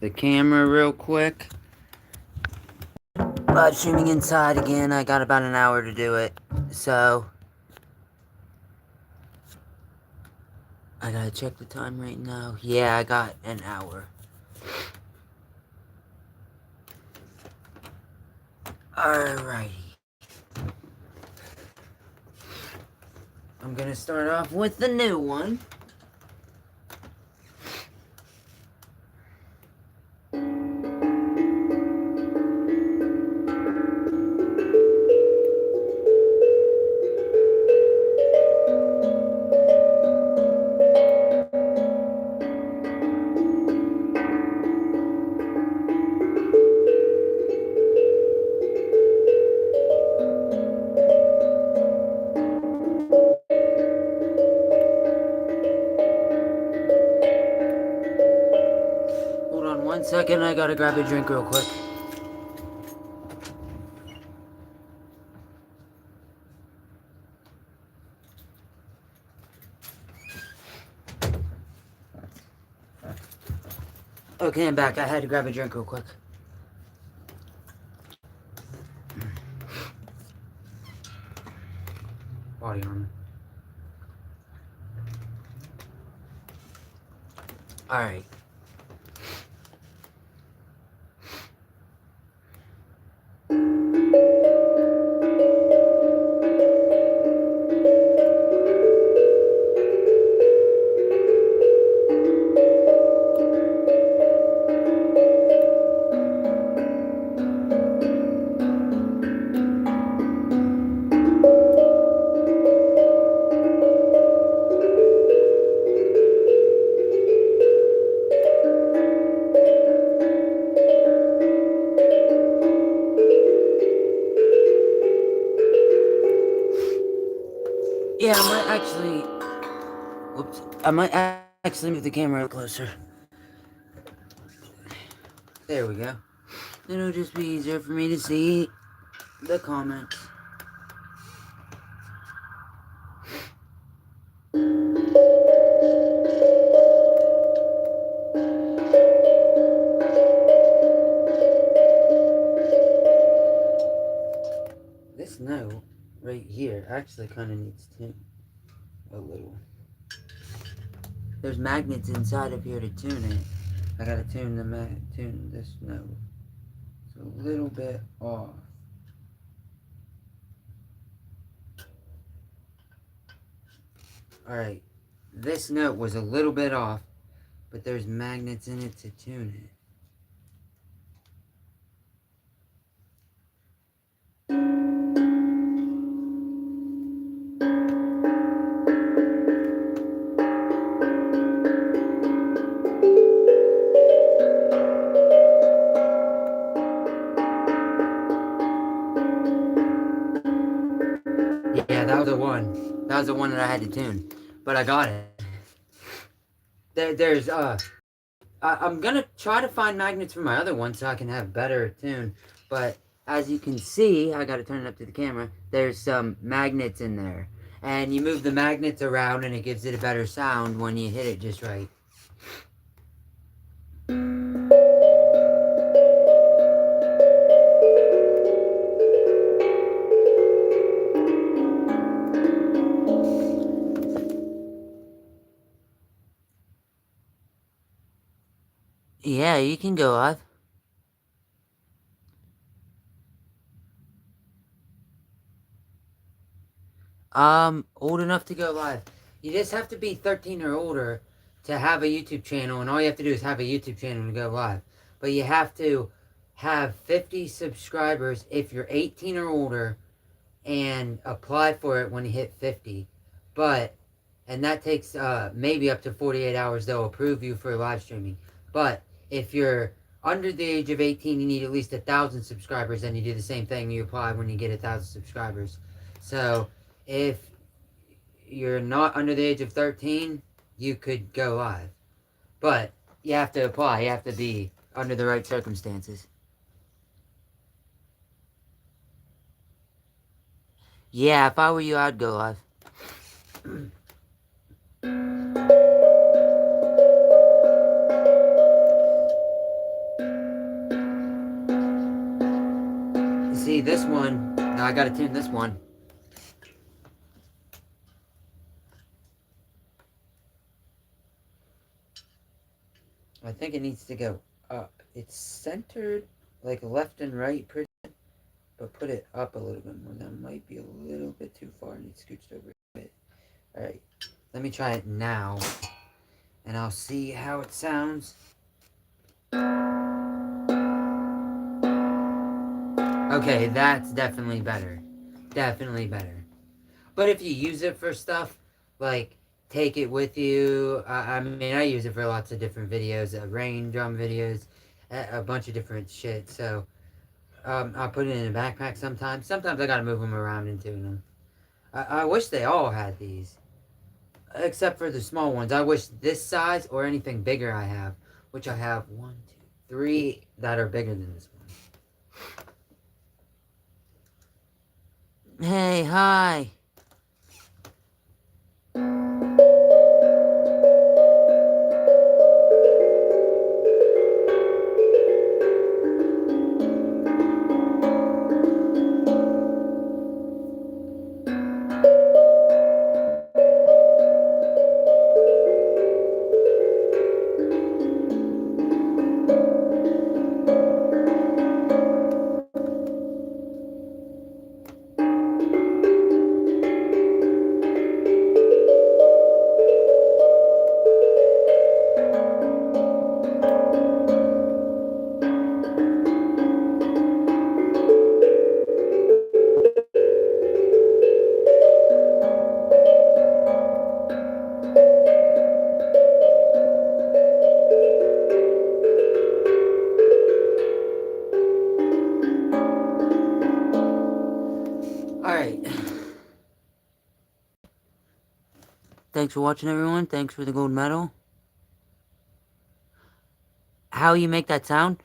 the camera real quick. Live streaming inside again. I got about an hour to do it. So, I gotta check the time right now. Yeah, I got an hour. Alrighty. I'm gonna start off with the new one. Hold on 1 second, I gotta grab a drink real quick. Okay, I'm back. I had to grab a drink real quick. Body armor. Alright. Yeah, I might actually... Whoops. I might actually move the camera closer. There we go. It'll just be easier for me to see the comments. This note right here actually kind of needs to a little. There's magnets inside of here to tune it. I gotta tune this note. It's a little bit off. Alright, this note was a little bit off, but there's magnets in it to tune it. Yeah, that was the one. That was the one that I had to tune. But I got it. I'm gonna try to find magnets for my other one so I can have better tune. But as you can see, I gotta turn it up to the camera. There's some magnets in there. And you move the magnets around and it gives it a better sound when you hit it just right. Yeah, you can go live. Old enough to go live. You just have to be 13 or older to have a YouTube channel, and all you have to do is have a YouTube channel to go live. But you have to have 50 subscribers if you're 18 or older and apply for it when you hit 50. And that takes maybe up to 48 hours, they'll approve you for live streaming. But if you're under the age of 18, you need at least 1,000 subscribers, then you do the same thing, you apply when you get 1,000 subscribers. So if you're not under the age of 13, you could go live. But you have to apply, you have to be under the right circumstances. Yeah, if I were you, I'd go live. See, this one, now I gotta tune this one. I think it needs to go up. It's centered like left and right, but put it up a little bit more. That might be a little bit too far. It needs scooched over a bit. Alright, let me try it now, and I'll see how it sounds. Okay, that's definitely better. Definitely better. But if you use it for stuff, like, take it with you. I mean, I use it for lots of different videos, rain drum videos, a bunch of different shit. So, I'll put it in a backpack sometimes. Sometimes I gotta move them around and tune them. I wish they all had these. Except for the small ones. I wish this size or anything bigger I have. Which I have 1, 2, 3 that are bigger than this one. Hey, hi. Alright. Thanks for watching, everyone. Thanks for the gold medal. How you make that sound?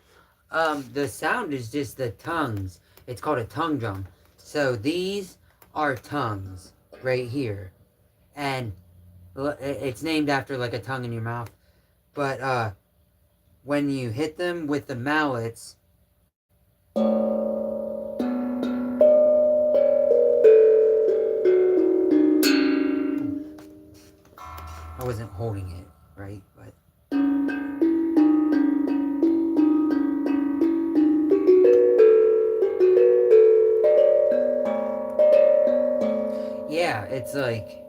The sound is just the tongues. It's called a tongue drum. So these are tongues right here. And it's named after like a tongue in your mouth. But when you hit them with the mallets, I wasn't holding it, right? But yeah, it's like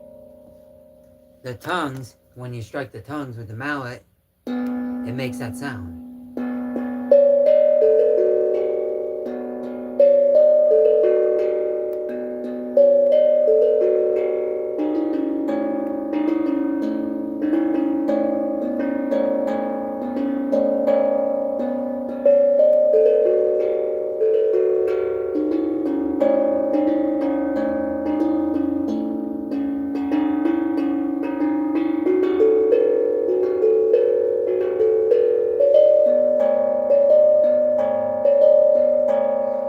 the tongues, when you strike the tongues with the mallet, it makes that sound.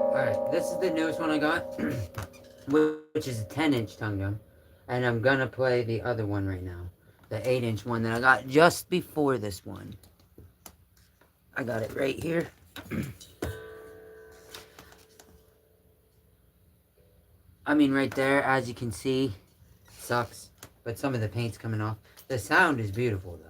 Alright, this is the newest one I got, which is a 10-inch tongue drum. And I'm gonna play the other one right now. The 8-inch one that I got just before this one. I got it right here. I mean, right there, as you can see, sucks. But some of the paint's coming off. The sound is beautiful, though.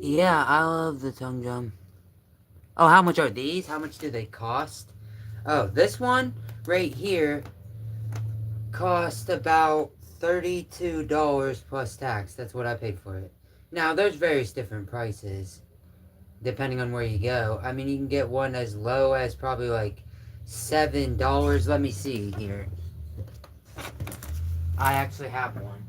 Yeah, I love the tongue drum. Oh, how much are these? How much do they cost? Oh, this one right here cost about $32 plus tax. That's what I paid for it. Now, there's various different prices depending on where you go. I mean, you can get one as low as probably like $7. Let me see here. I actually have one.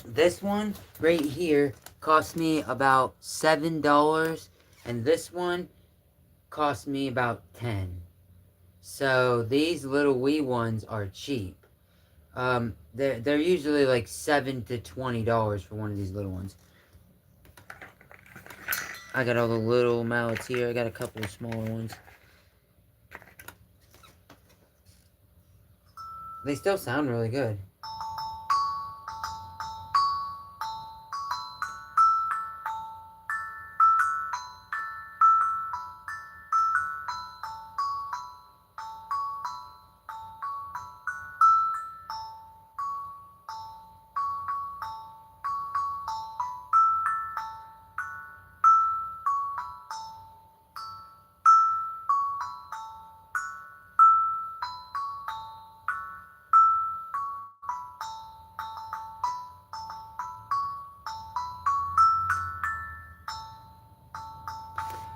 This one right here cost me about $7, and this one cost me about 10. So these little wee ones are cheap. They're usually like $7 to $20 for one of these little ones. I got all the little mallets here. I got a couple of smaller ones. They still sound really good.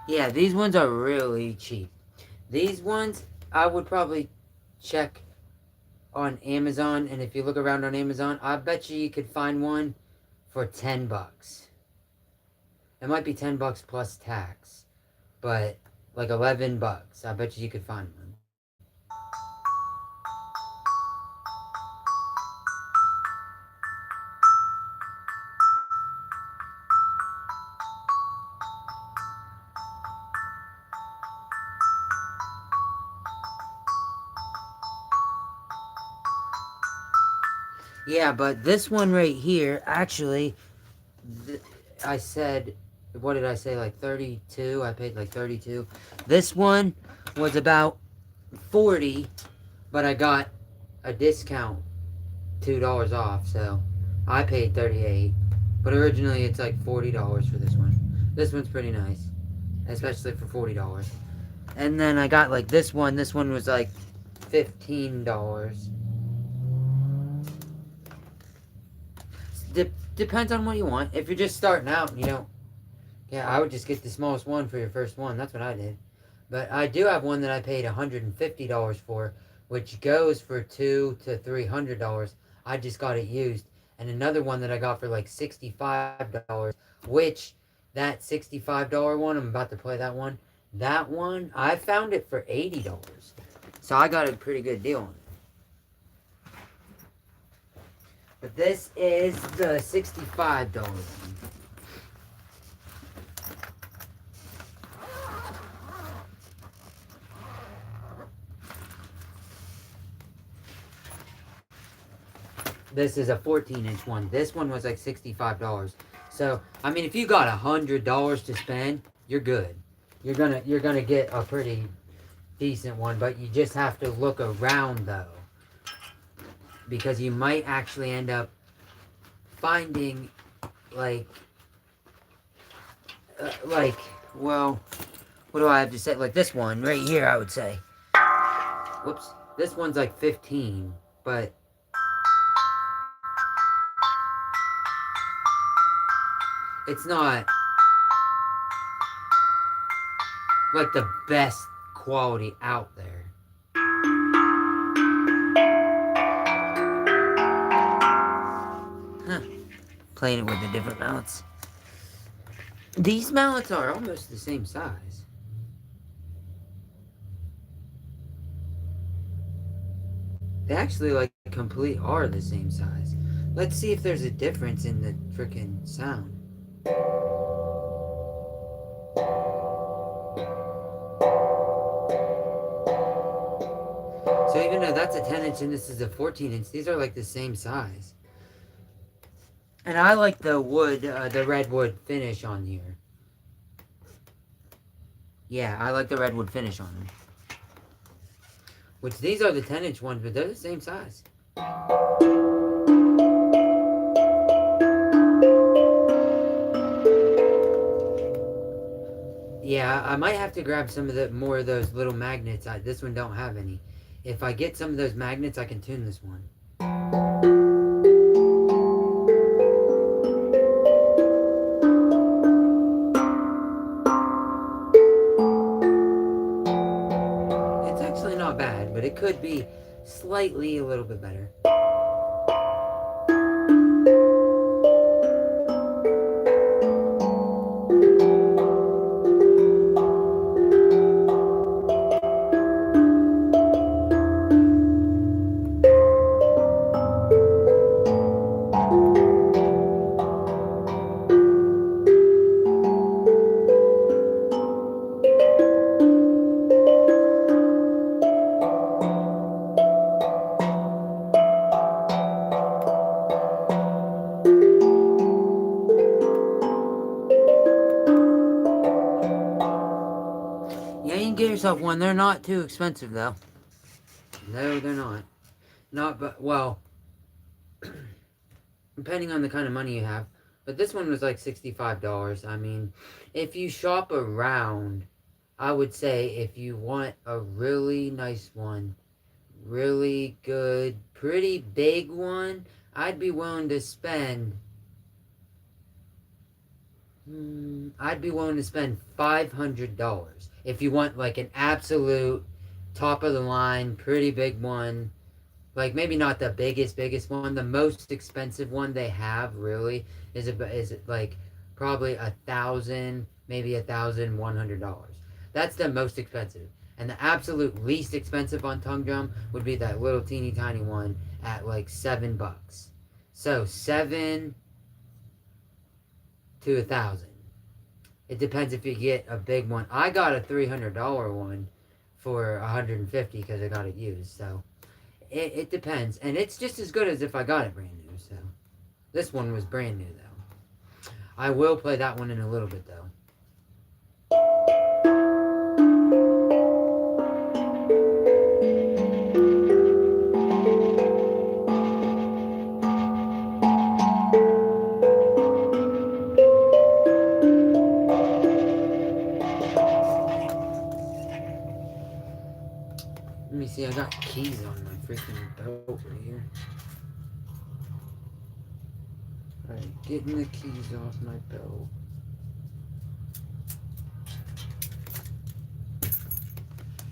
Yeah, these ones are really cheap. These ones, I would probably check on Amazon, and if you look around on Amazon, I bet you could find one for $10. It might be $10 plus tax, but like $11. I bet you could find one. Yeah, but this one right here, actually, I said, what did I say, like 32? I paid like 32. This one was about 40, but I got a discount, $2 off, so I paid 38. But originally it's like $40 for this one. This one's pretty nice, especially for $40. And then I got like this one. This one was like $15. Depends on what you want. If you're just starting out and you don't, yeah, I would just get the smallest one for your first one. That's what I did. But I do have one that I paid $150 for, which goes for $200 to $300. I just got it used. And another one that I got for like $65, which that $65 one, I'm about to play that one. That one, I found it for $80. So I got a pretty good deal on it. But this is the $65 one. This is a 14-inch one. This one was like $65. So, I mean, if you got $100 to spend, you're good. You're gonna get a pretty decent one, but you just have to look around though, because you might actually end up finding like, well, what do I have to say? Like this one right here, I would say. Whoops, this one's like 15, but it's not like the best quality out there. Huh. Playing it with the different mallets. These mallets are almost the same size. They actually like complete are the same size. Let's see if there's a difference in the freaking sound. So even though that's a 10-inch and this is a 14-inch, these are like the same size. And I like the wood, the redwood finish on here. Yeah, I like the redwood finish on them. Which these are the 10-inch ones, but they're the same size. Yeah, I might have to grab some of the more of those little magnets. This one don't have any. If I get some of those magnets, I can tune this one. It's actually not bad, but it could be slightly a little bit better. Yeah, you can get yourself one. They're not too expensive though. No, they're not. Not but well, depending on the kind of money you have. But this one was like $65. I mean, if you shop around, I would say if you want a really nice one, really good, pretty big one, I'd be willing to spend. I'd be willing to spend $500 if you want like an absolute top of the line, pretty big one. Like maybe not the biggest one. The most expensive one they have really is like probably 1,000, maybe $1,100. That's the most expensive. And the absolute least expensive on tongue drum would be that little teeny tiny one at like $7. So 7 to 1,000. It depends if you get a big one. I got a $300 one for 150 because I got it used. So it depends, and it's just as good as if I got it brand new. So this one was brand new though. I will play that one in a little bit though. Let me see. I got keys on my freaking belt right here. Alright, getting the keys off my belt.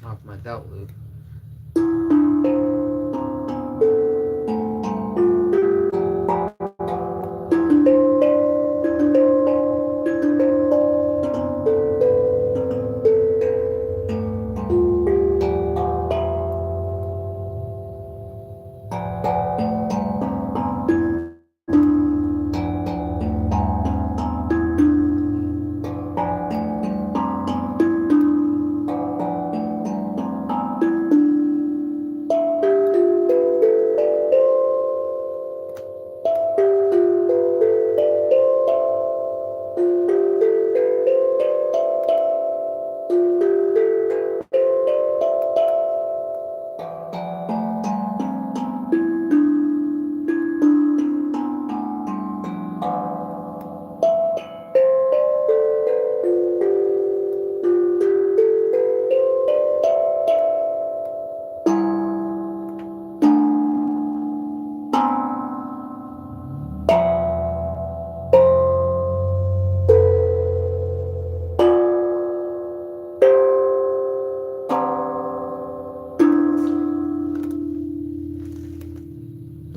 Off my belt loop.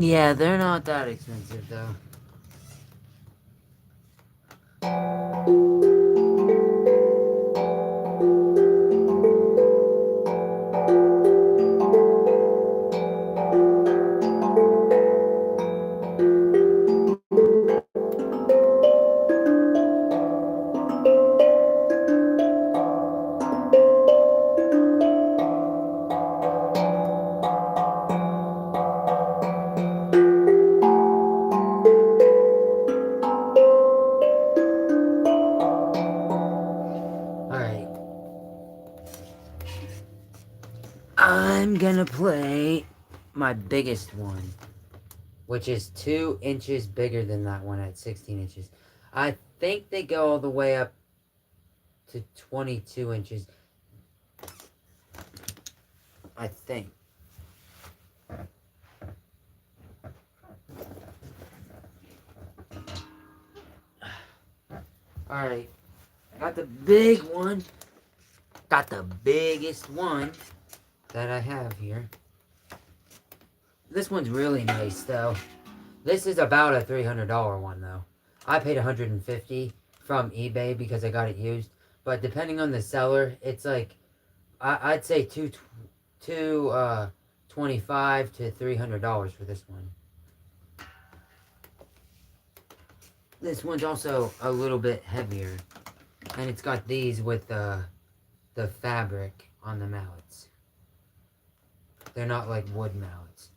Yeah, they're not that expensive though. Alright. I'm gonna play my biggest one, which is 2 inches bigger than that one at 16 inches. I think they go all the way up to 22 inches, I think. Alright, got the big one. Got the biggest one that I have here. This one's really nice, though. This is about a $300 one, though. I paid $150 from eBay because I got it used. But depending on the seller, it's like, I'd say $225 to $300 for this one. This one's also a little bit heavier. And it's got these with the fabric on the mallets. They're not like wood mallets.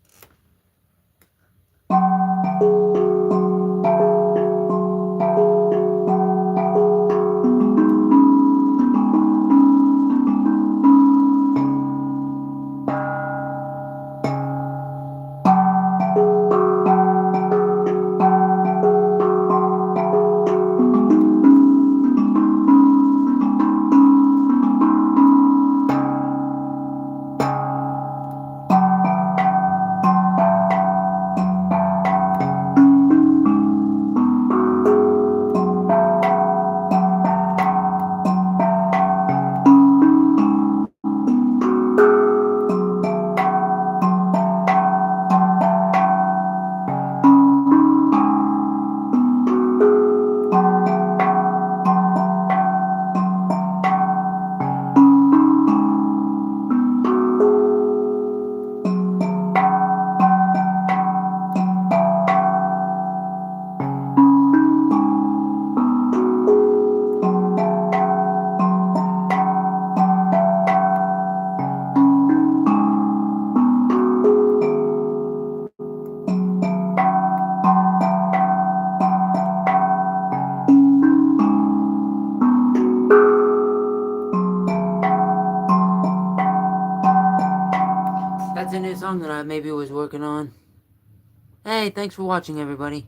That's a new song that I maybe was working on. Hey, thanks for watching, everybody.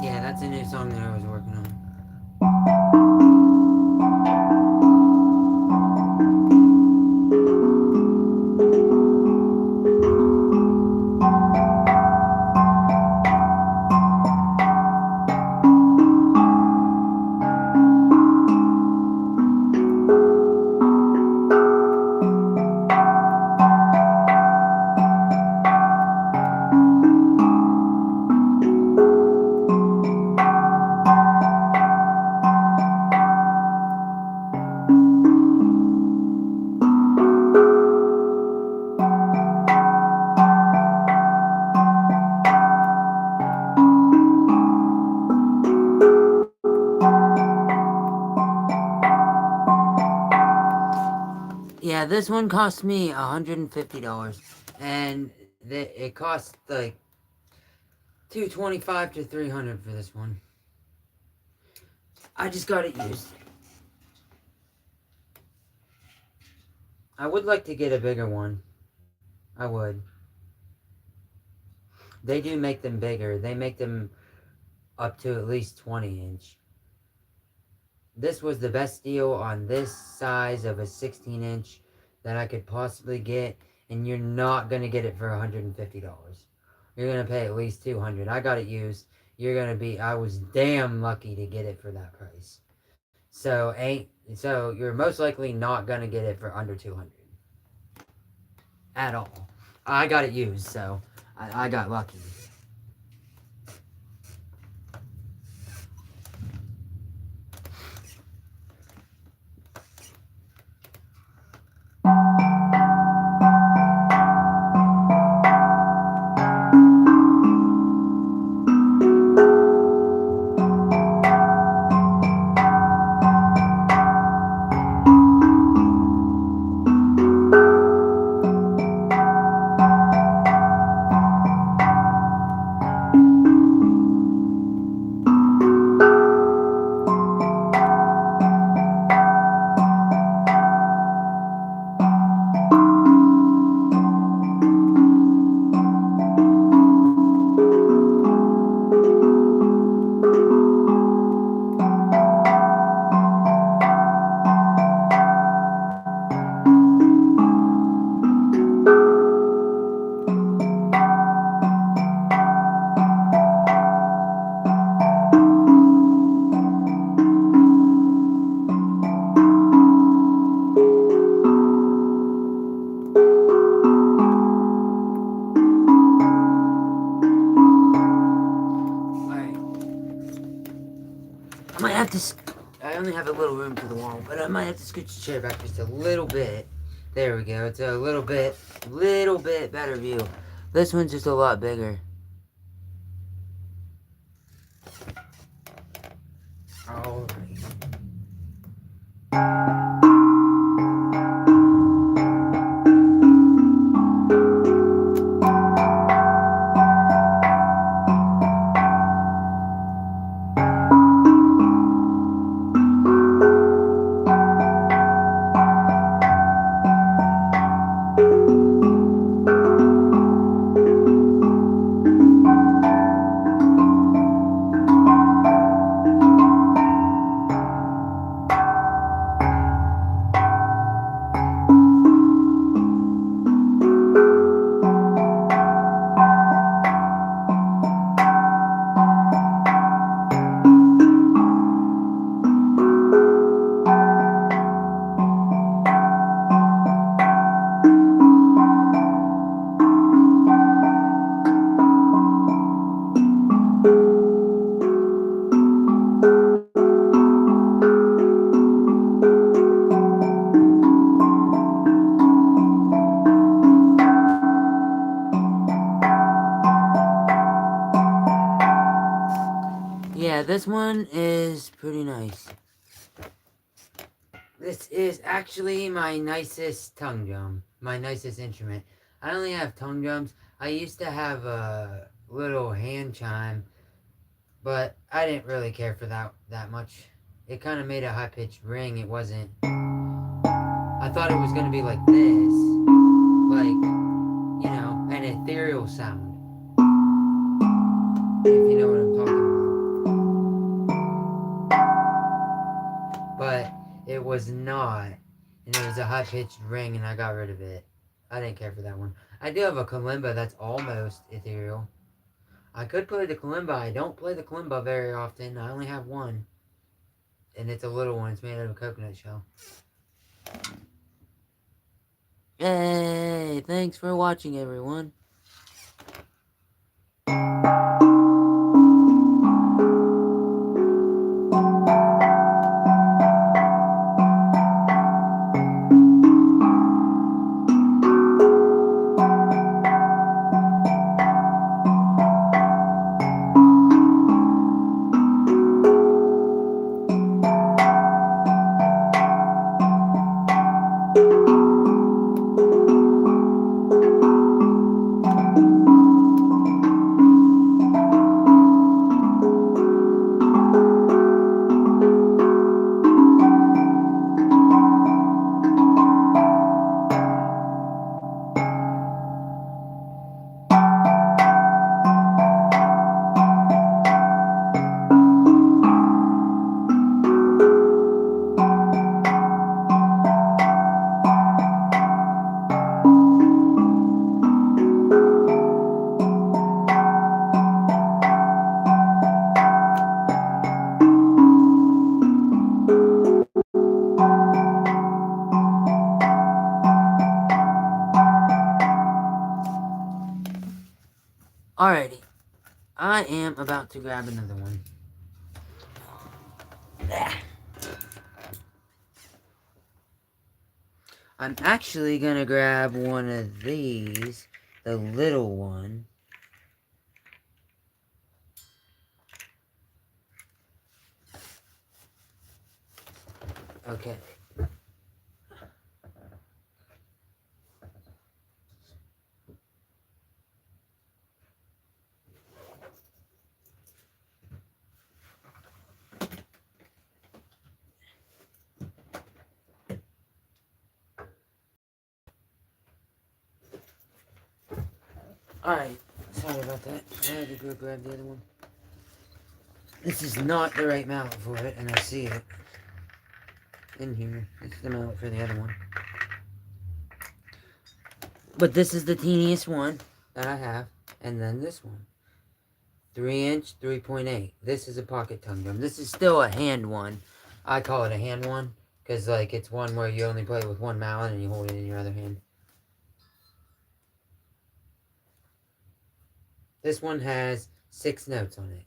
Yeah, that's a new song that I was working on. Yeah, this one cost me $150, and it cost like $225 to $300 for this one. I just got it used. I would like to get a bigger one. I would. They do make them bigger. They make them up to at least 20 inch. This was the best deal on this size of a 16 inch that I could possibly get, and you're not going to get it for $150. You're going to pay at least $200. I got it used. I was damn lucky to get it for that price. So you're most likely not going to get it for under $200 at all. I got it used, so I got lucky. have to... I only have a little room for the wall, but I might have to scooch the chair back just a little bit. There we go. It's a little bit better view. This one's just a lot bigger. Alright. Yeah, this one is pretty nice. This is actually my nicest tongue drum. My nicest instrument. I only have tongue drums. I used to have a little hand chime, but I didn't really care for that much. It kind of made a high-pitched ring. It wasn't... I thought it was going to be like this. Like, you know, an ethereal sound. If you know what I'm talking about. But it was not. And it was a high-pitched ring, and I got rid of it. I didn't care for that one. I do have a kalimba that's almost ethereal. I could play the kalimba. I don't play the kalimba very often. I only have one. And it's a little one. It's made out of a coconut shell. Hey, thanks for watching, everyone. Alrighty. I am about to grab another one. I'm actually gonna grab one of these, the little one. Okay. Alright, sorry about that. I had to go grab the other one. This is not the right mallet for it, and I see it in here. It's the mallet for the other one. But this is the teeniest one that I have, and then this one. 3-inch, 3.8. This is a pocket tongue drum. This is still a hand one. I call it a hand one, because like it's one where you only play with one mallet and you hold it in your other hand. This one has 6 notes on it.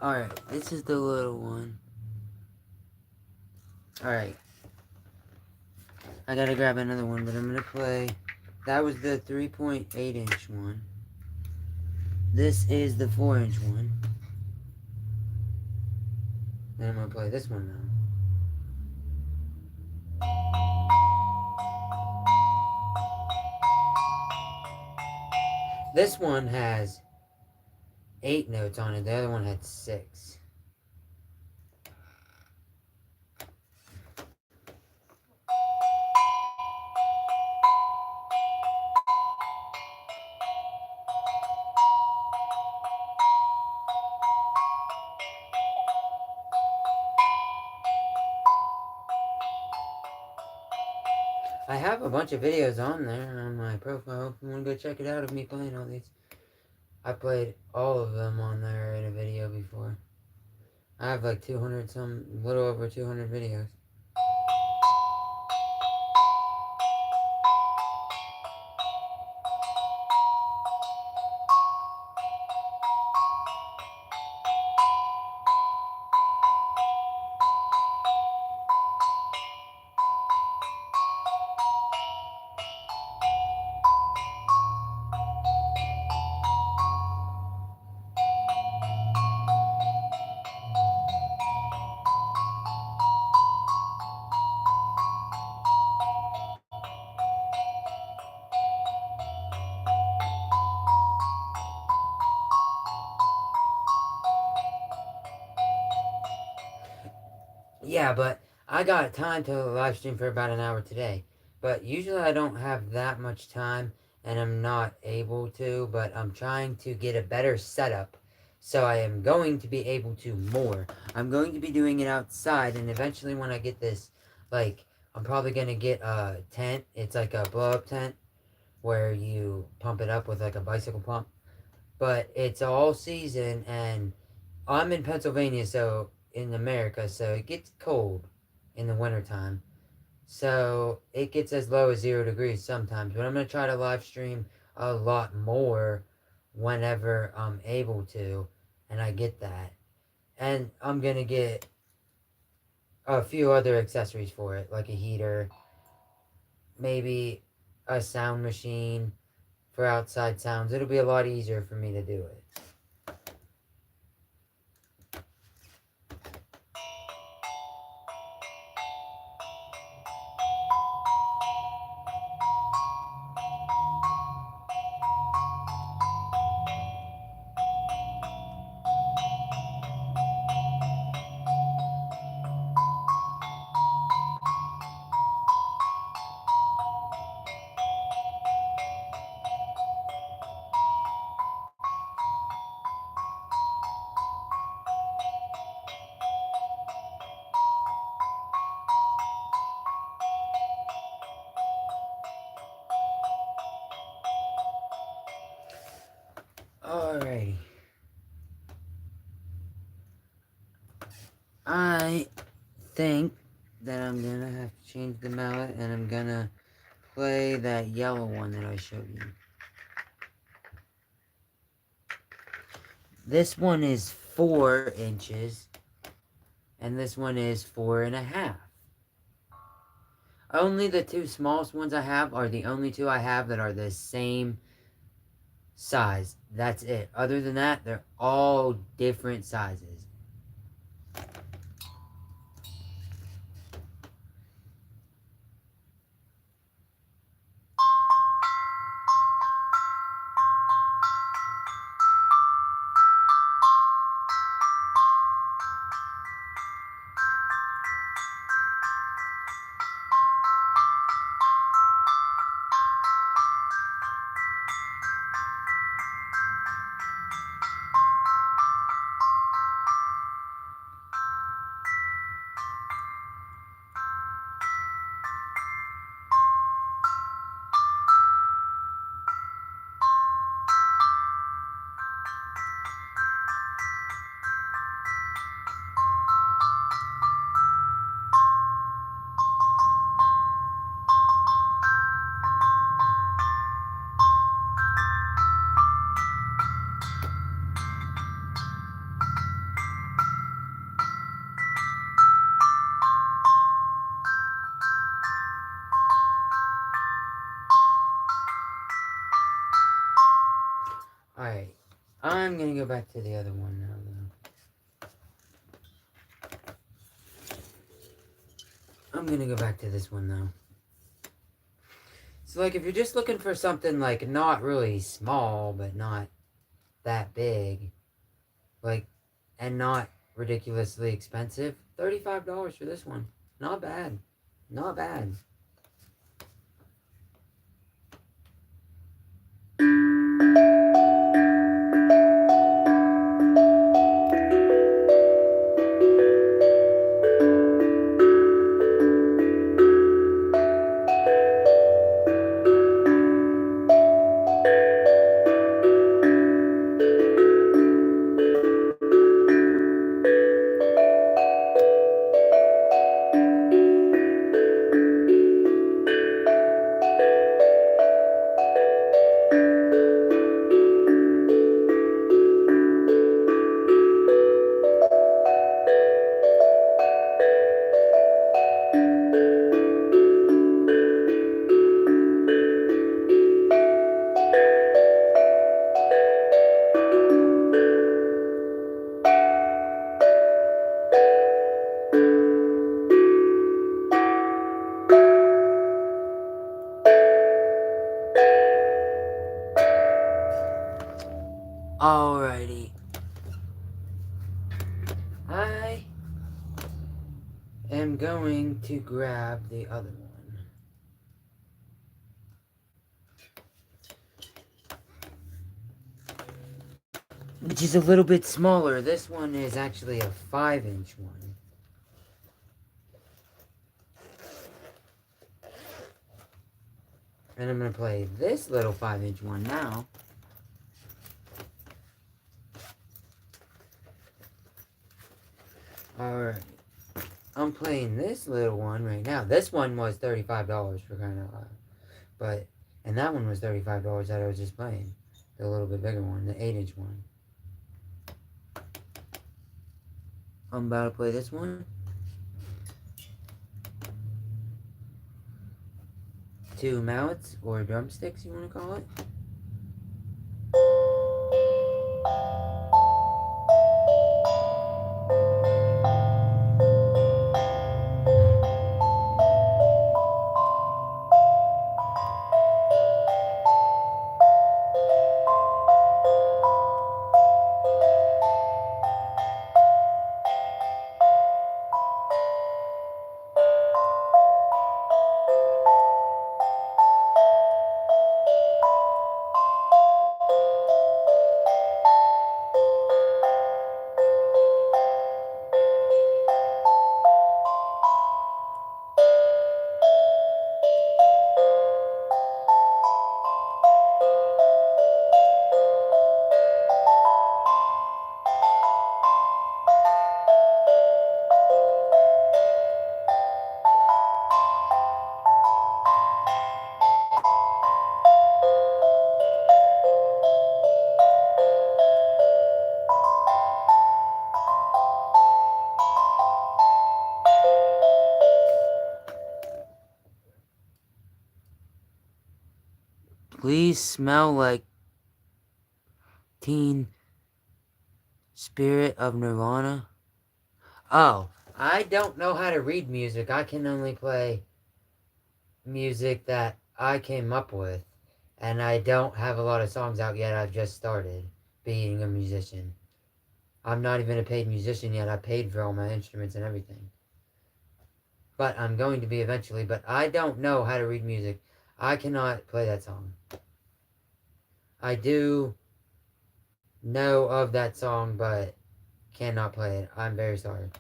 Alright, this is the little one. Alright. I gotta grab another one, but I'm gonna play. That was the 3.8-inch one. This is the 4-inch one. Then I'm gonna play this one now. This one has 8 notes on it. The other one had 6. I have a bunch of videos on there on my profile. If you want to go check it out of me playing all these. I played all of them on there in a video before. I have like 200 some, little over 200 videos. Yeah, but I got time to live stream for about an hour today. But usually I don't have that much time and I'm not able to, but I'm trying to get a better setup. So I am going to be able to more. I'm going to be doing it outside and eventually when I get this, like, I'm probably going to get a tent. It's like a blow-up tent where you pump it up with like a bicycle pump. But it's all season and I'm in Pennsylvania, so in America, so it gets cold in the wintertime. So it gets as low as 0 degrees sometimes. But I'm going to try to live stream a lot more whenever I'm able to, and I get that. And I'm going to get a few other accessories for it, like a heater, maybe a sound machine for outside sounds. It'll be a lot easier for me to do it. Alrighty. I think that I'm gonna have to change the mallet and I'm gonna play that yellow one that I showed you. This one is 4 inches and this one is 4.5. Only the two smallest ones I have are the only two I have that are the same size. That's it. Other than that, they're all different sizes. I'm gonna go back to the other one now, though. I'm gonna go back to this one, though. So, like, if you're just looking for something, like, not really small, but not that big, like, and not ridiculously expensive, $35 for this one. Not bad. Not bad. Alrighty. I am going to grab the other one. Which is a little bit smaller. This one is actually a 5-inch one. And I'm going to play this little 5-inch one now. Alright. I'm playing this little one right now. This one was $35 for crying out loud. But, and that one was $35 that I was just playing. The little bit bigger one, the 8-inch one. I'm about to play this one. 2 mallets, or drumsticks, you want to call it. Please smell like Teen Spirit of Nirvana. Oh, I don't know how to read music. I can only play music that I came up with. And I don't have a lot of songs out yet. I've just started being a musician. I'm not even a paid musician yet. I paid for all my instruments and everything. But I'm going to be eventually. But I don't know how to read music. I cannot play that song. I do know of that song, but cannot play it. I'm very sorry.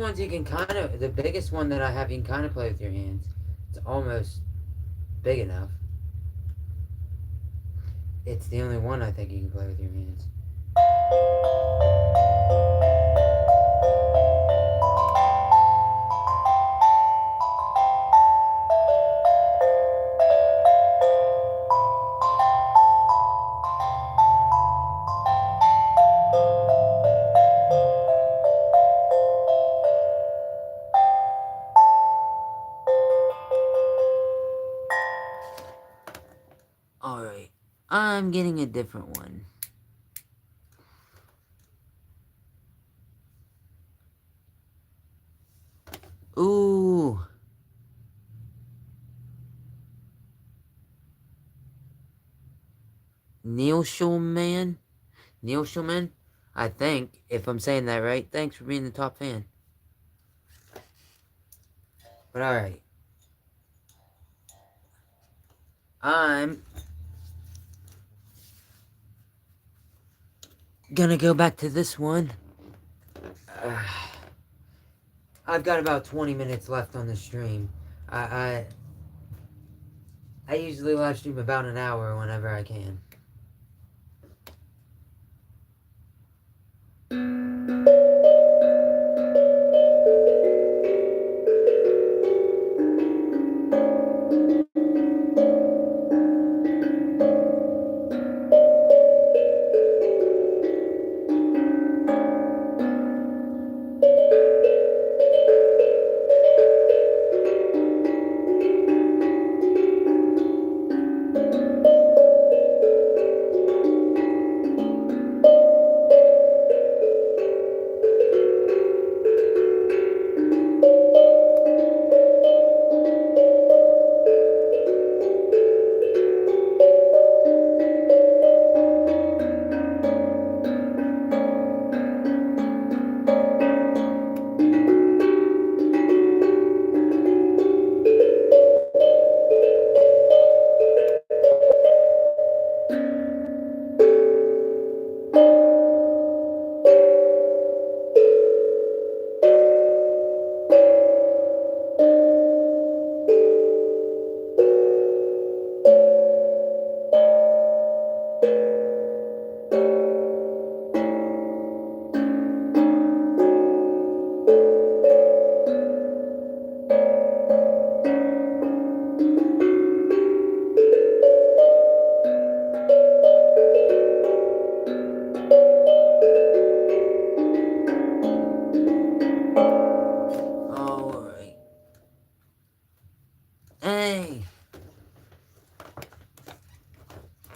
ones you can kind of, the biggest one that I have, you can kind of play with your hands. It's almost big enough. It's the only one I think you can play with your hands. Alright, I'm getting a different one. Ooh. Neil Schulman? Neil Schulman? I think, if I'm saying that right. Thanks for being the top fan. But alright. I'm gonna go back to this one. I've got about 20 minutes left on the stream. I usually live stream about an hour whenever I can. Alright. Hey!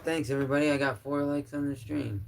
Thanks everybody, I got 4 likes on the stream.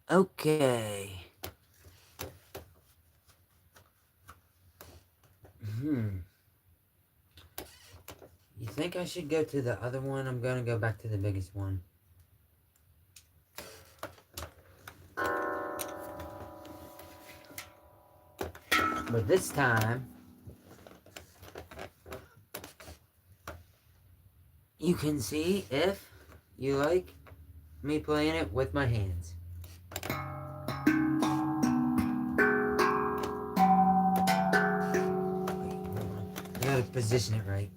Okay. You think I should go to the other one? I'm gonna go back to the biggest one. But this time, you can see if you like me playing it with my hands. know to position it right.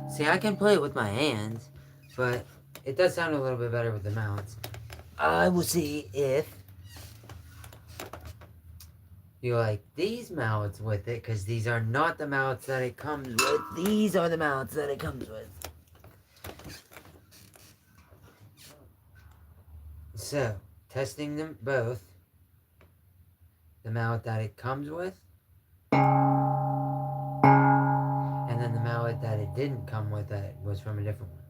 See, I can play it with my hands, but it does sound a little bit better with the mounts. I will see if you like these mallets with it, because these are not the mallets that it comes with. These are the mallets that it comes with. So, testing them both. The mallet that it comes with, and then the mallet that it didn't come with that was from a different one.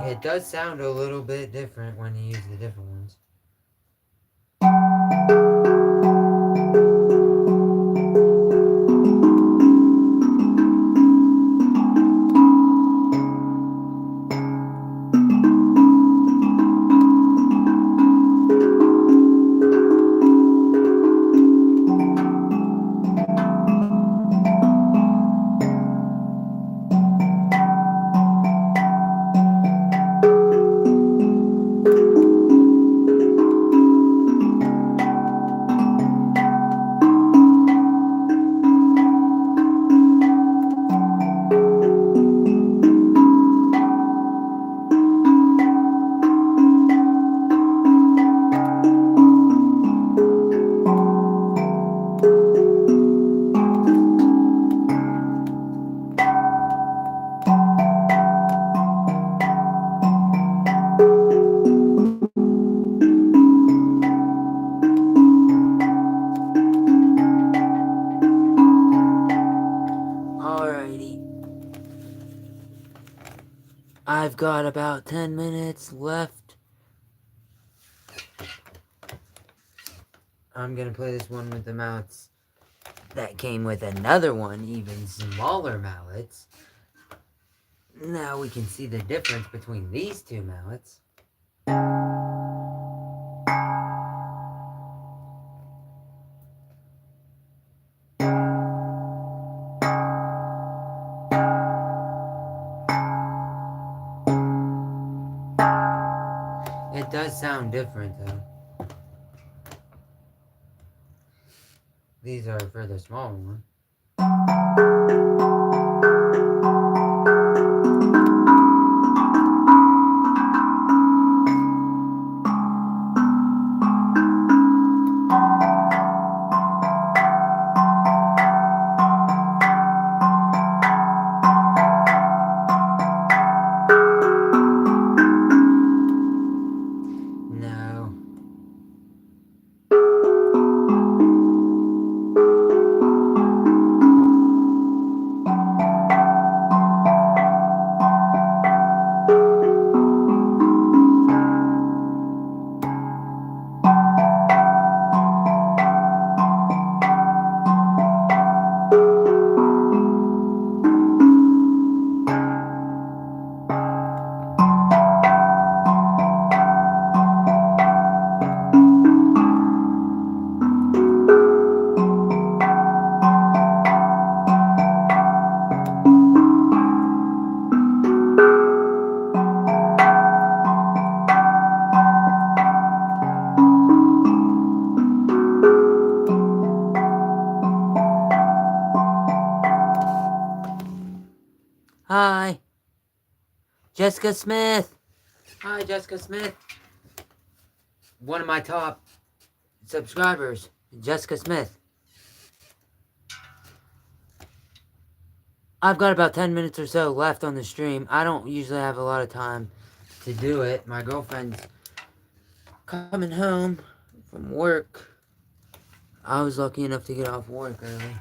It does sound a little bit different when you use the different ones. Alrighty. I've got about 10 minutes left. I'm gonna play this one with the mallets that came with another one, even smaller mallets. Now we can see the difference between these two mallets. It does sound different though. These are for the smaller one. No. Hi. Jessica Smith. Hi, Jessica Smith. One of my top subscribers, Jessica Smith. I've got about 10 minutes or so left on the stream. I don't usually have a lot of time to do it. My girlfriend's coming home from work. I was lucky enough to get off work early.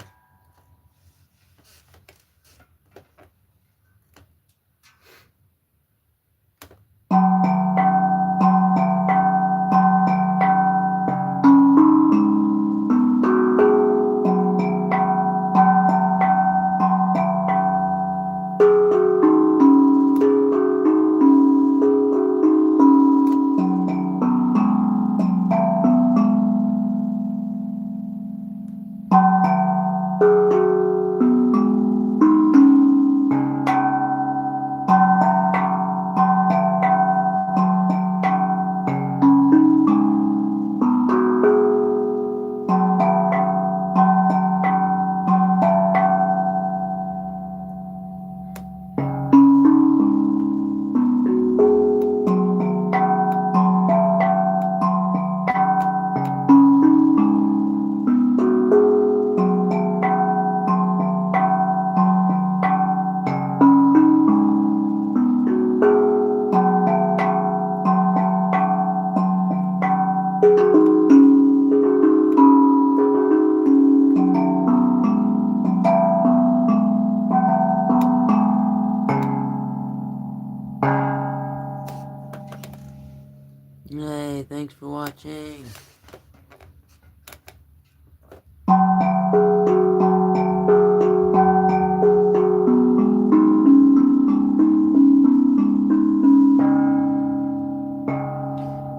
Thanks for watching.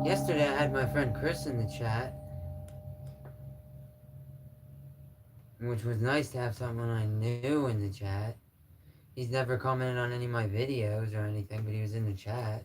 Yesterday I had my friend Chris in the chat, which was nice to have someone I knew in the chat. He's never commented on any of my videos or anything, but he was in the chat.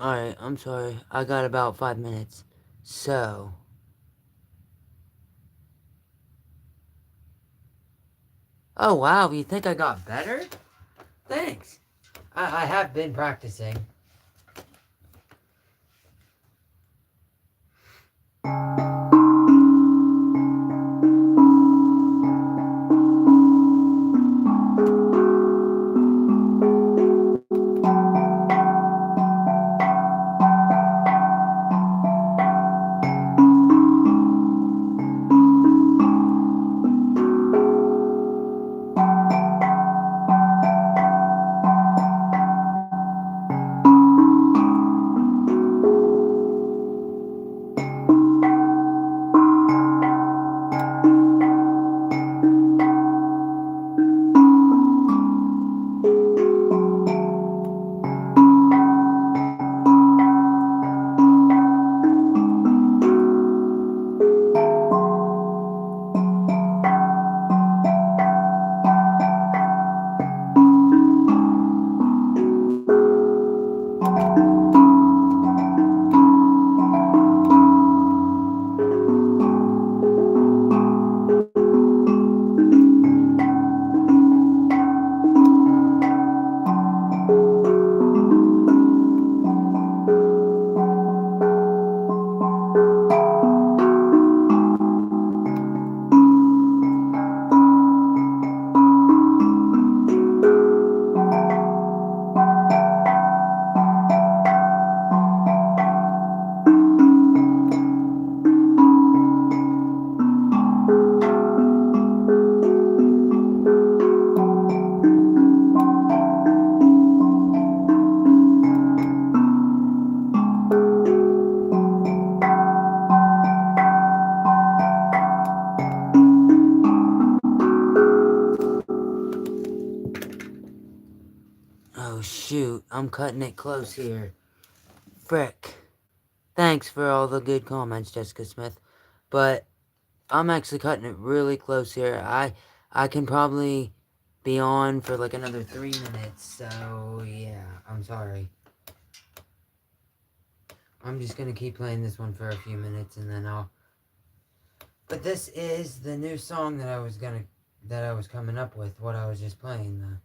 Alright, I'm sorry. I got about 5 minutes. So... Oh, wow, you think I got better? Thanks. I have been practicing. Oh, shoot. I'm cutting it close here. Frick. Thanks for all the good comments, Jessica Smith. But I'm actually cutting it really close here. I can probably be on for like another 3 minutes. So, yeah. I'm sorry. I'm just gonna keep playing this one for a few minutes and then I'll... But this is the new song that I was coming up with, what I was just playing, though.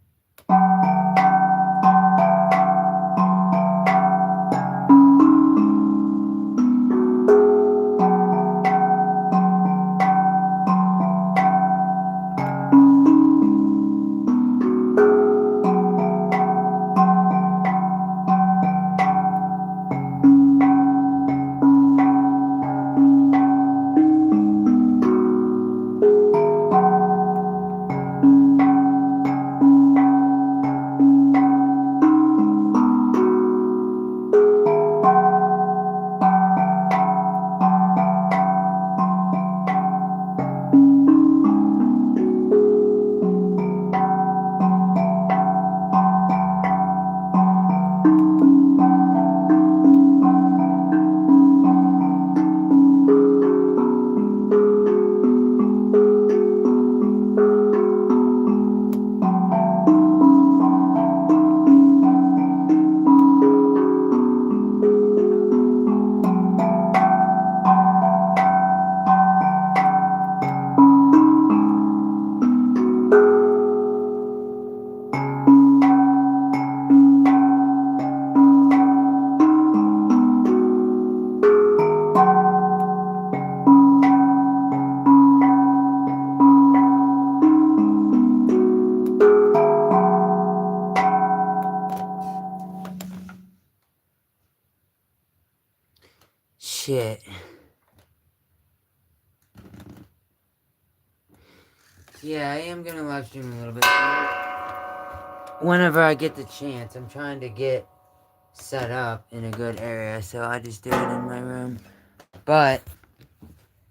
shit. Yeah, I am gonna live stream a little bit whenever I get the chance. I'm trying to get set up in a good area, so I just do it in my room. But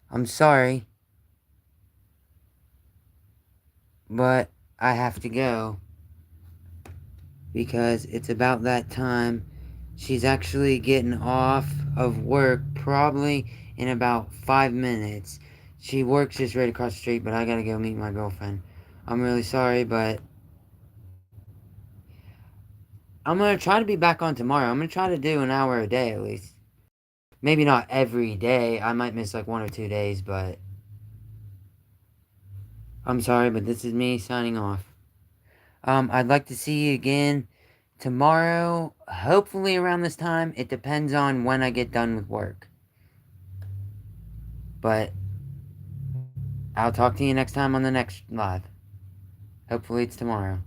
I'm sorry, but I have to go because it's about that time. She's actually getting off of work probably in about 5 minutes. She works just right across the street, but I gotta go meet my girlfriend. I'm really sorry, but I'm gonna try to be back on tomorrow. I'm gonna try to do an hour a day at least. Maybe not every day. I might miss like 1 or 2 days, but I'm sorry, but this is me signing off. I'd like to see you again tomorrow, hopefully around this time. It depends on when I get done with work. But I'll talk to you next time on the next live. Hopefully it's tomorrow.